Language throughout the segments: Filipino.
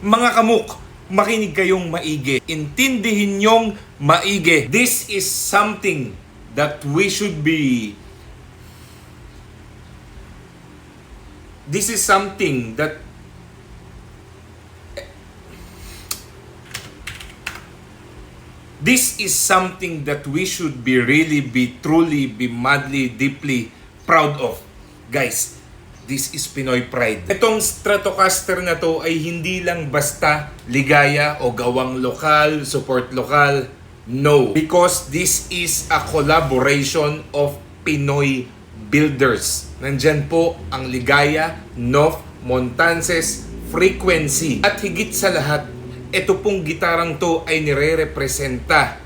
Mga kamuk, makinig kayong maigi. Intindihin nyong maigi. This is something that we should be... This is something that... This is something that we should be really be truly be madly deeply proud of. Guys, this is Pinoy pride. Itong Stratocaster na to ay hindi lang basta ligaya o gawang lokal, support lokal. No, because this is a collaboration of Pinoy builders. Nandyan po ang Ligaya, North, Montances, Frequency. At higit sa lahat, ito pong gitarang to ay nire-representa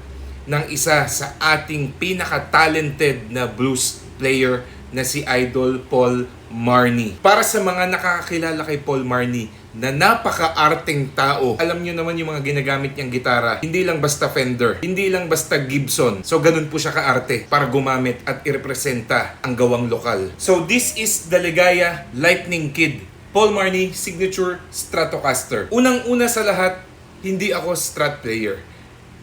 ng isa sa ating pinaka-talented na blues player na si Idol Paul Marnie. Para sa mga nakakakilala kay Paul Marnie na napaka-arteng tao, alam nyo naman yung mga ginagamit niyang gitara, hindi lang basta Fender, hindi lang basta Gibson. So ganun po siya ka-arte para gumamit at irepresenta ang gawang lokal. So this is the Ligaya Lightning Kid Paul Marnie Signature Stratocaster. Unang-una sa lahat, hindi ako Strat player.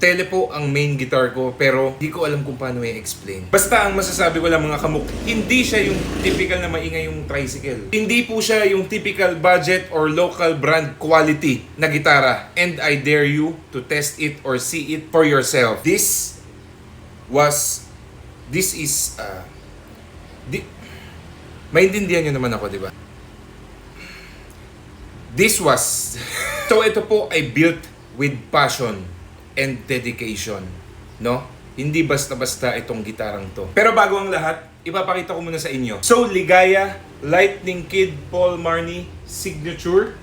Tele po ang main guitar ko, pero hindi ko alam kung paano i-explain. Basta ang masasabi ko lang mga kamuk, hindi siya yung typical na maingay yung tricycle. Hindi po siya yung typical budget or local brand quality na gitara. And I dare you to test it or see it for yourself. This is, maintindihan nyo naman ako, di ba? So ito po ay built with passion and dedication, no? Hindi basta-basta itong gitarang to. Pero bago ang lahat, ipapakita ko muna sa inyo. So Ligaya Lightning Kid Paul Marnie Signature.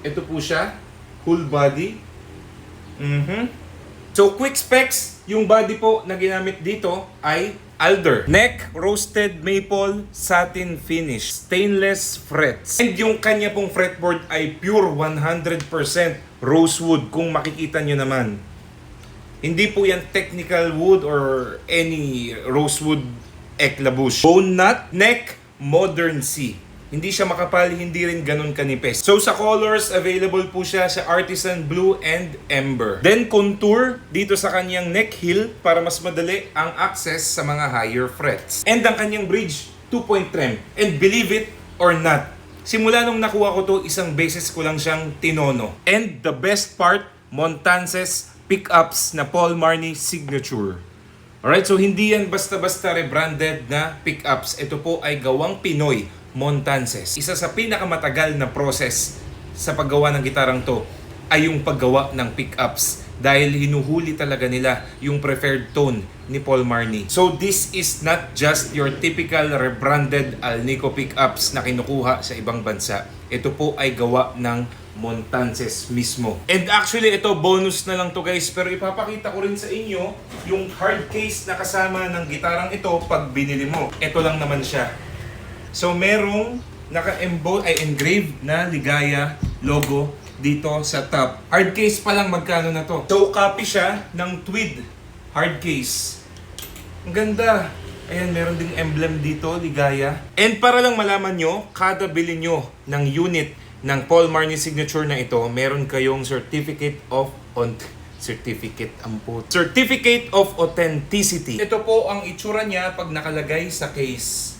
Ito po siya, whole body. So quick specs, yung body po na ginamit dito ay alder. Neck, roasted maple, satin finish, stainless frets. And yung kanya pong fretboard ay pure 100% rosewood kung makikita nyo naman. Hindi po yan technical wood or any rosewood eklabush. Bone nut, neck, modern C. Hindi siya makapal, hindi rin ganun kanipes. So sa colors, available po siya sa Artisan Blue and Ember. Then contour dito sa kanyang neck heel para mas madali ang access sa mga higher frets. And ang kanyang bridge, 2-point trem. And believe it or not, simula nung nakuha ko to, isang beses ko lang siyang tinono. And the best part, Montances pickups na Paul Marnie Signature. Alright, so hindi yan basta-basta rebranded na pickups. Ito po ay gawang Pinoy, Montances. Isa sa pinakamatagal na process sa paggawa ng gitarang to ay yung paggawa ng pickups dahil hinuhuli talaga nila yung preferred tone ni Paul Marnie. So this is not just your typical rebranded Alnico pickups na kinukuha sa ibang bansa. Ito po ay gawa ng Montances mismo. And actually ito bonus na lang to guys, pero ipapakita ko rin sa inyo yung hard case na kasama ng gitarang ito pag binili mo. Ito lang naman siya. So merong naka-engrave na Ligaya logo dito sa top. Hard case pa lang magkano na to. So copy siya ng tweed hard case. Ang ganda. Ayan, meron ding emblem dito, Ligaya. And para lang malaman nyo, kada bili nyo ng unit ng Paul Marnie Signature na ito, meron kayong certificate of authenticity. Ito po ang itsura niya pag nakalagay sa case.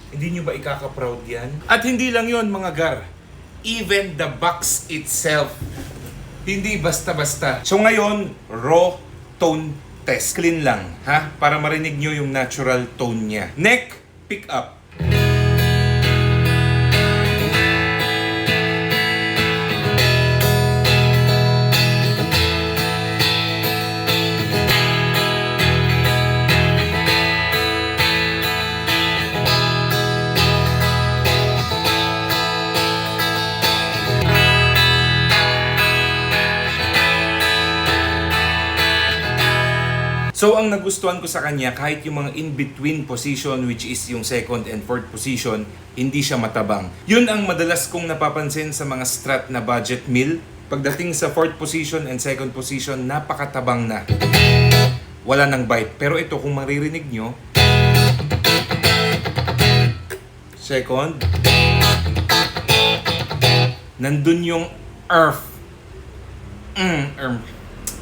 Hindi nyo ba ikaka-proud yan? At hindi lang yon mga gar. Even the box itself, hindi basta-basta. So ngayon, raw tone test. Clean lang, ha? Para marinig nyo yung natural tone niya. Neck, pick up. So ang nagustuhan ko sa kanya, kahit yung mga in-between position, which is yung second and fourth position, hindi siya matabang. Yun ang madalas kong napapansin sa mga Strat na budget mill. Pagdating sa fourth position and second position, napakatabang na. Wala nang bite. Pero ito, kung maririnig nyo, second, nandun yung Earth.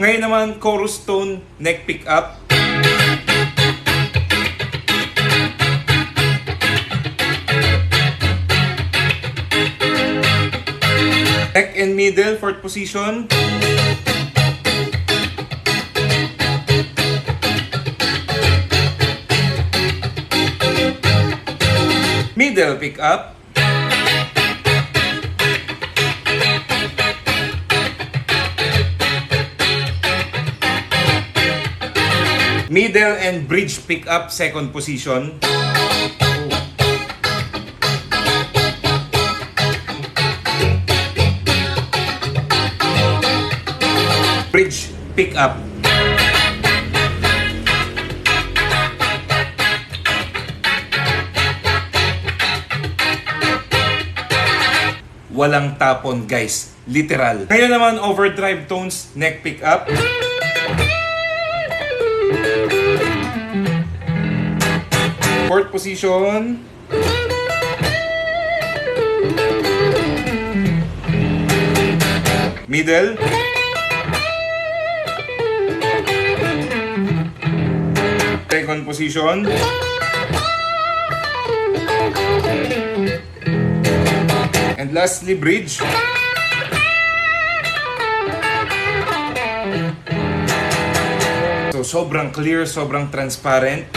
Ngayon naman, chorus tone, neck pick up. Neck and middle, fourth position. Middle pick up. Middle and bridge pick up, second position. Bridge pick up. Walang tapon, guys. Literal. Ngayon naman, overdrive tones, neck pick up. Fourth position. Middle. Second position. And lastly, bridge. So, sobrang clear, sobrang transparent.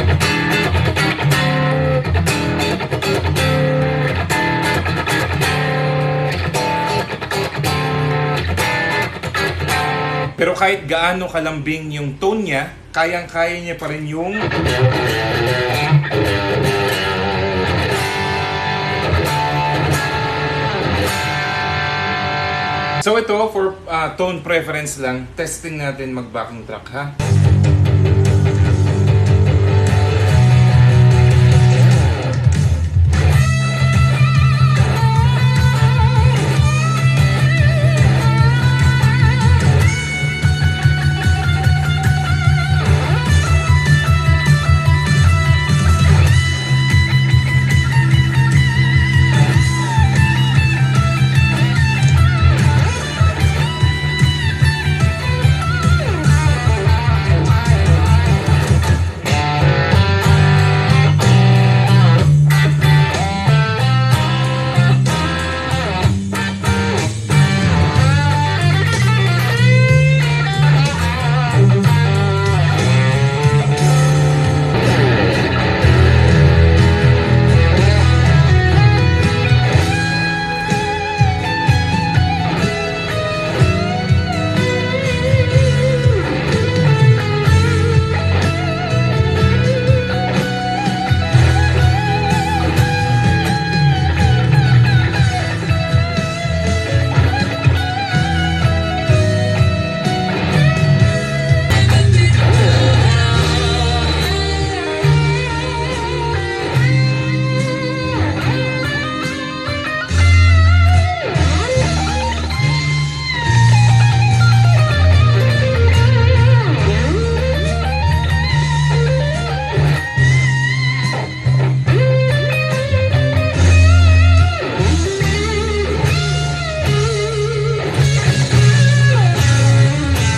Pero kahit gaano kalambing yung tone niya, kayang-kaya niya pa rin yung So ito, for tone preference lang, testing natin mag-backing track, ha?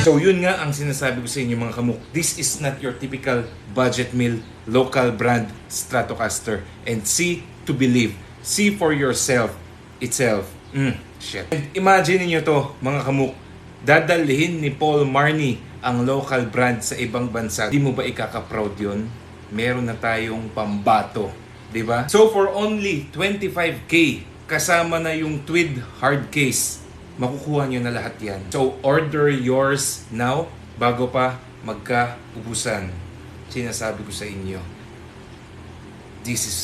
So yun nga ang sinasabi ko sa inyo mga kamuk. This is not your typical budget meal, local brand Stratocaster. And see to believe. See for yourself itself. Shit. And imagine niyo to mga kamuk. Dadalhin ni Paul Marnie ang local brand sa ibang bansa. Di mo ba ikaka-proud yun? Meron na tayong pambato. Diba? So for only 25k, kasama na yung Tweed hard case, makukuha nyo na lahat yan. So, order yours now bago pa magka-ubusan. Sinasabi ko sa inyo, this is,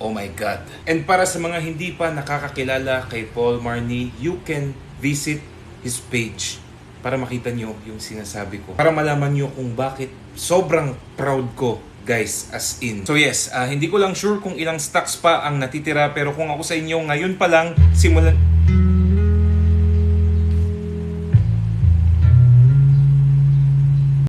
oh my God. And para sa mga hindi pa nakakakilala kay Paul Marnie, you can visit his page para makita nyo yung sinasabi ko. Para malaman nyo kung bakit sobrang proud ko, guys, as in. So yes, hindi ko lang sure kung ilang stocks pa ang natitira, pero kung ako sa inyo, ngayon pa lang, simulan